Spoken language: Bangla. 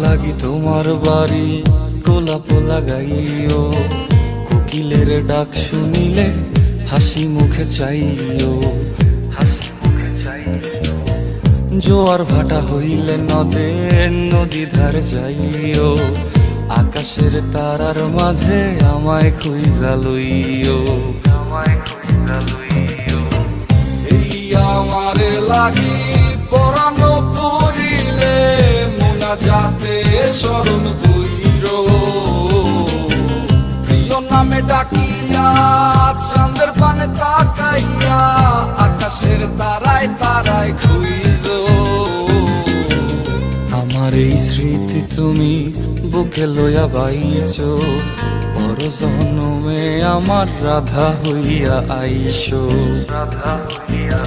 লাগি তোমার বাড়ি গোলাপ লাগাইও, কোকিলের ডাক শুনিলে হাসি মুখে চাইও, জোয়ার ভাটা হইলে নদে নদী ধারে যাইও, আকাশের তারার মাঝে আমায় খুঁজা লইও, এই আমারে লাগি পরানো পড়িলে মোনাজাতে স্মরণ কইরো, প্রিয় নামে ডাকিয়া চাঁদের পানে তাকাইয়া আকাশের তারায় তারায় খুঁজো। আমার এই স্মৃতি তুমি বুকে লইয়া বাইছো, পর জন্মে আমার রাধা হইয়া আইসো, রাধা হইয়া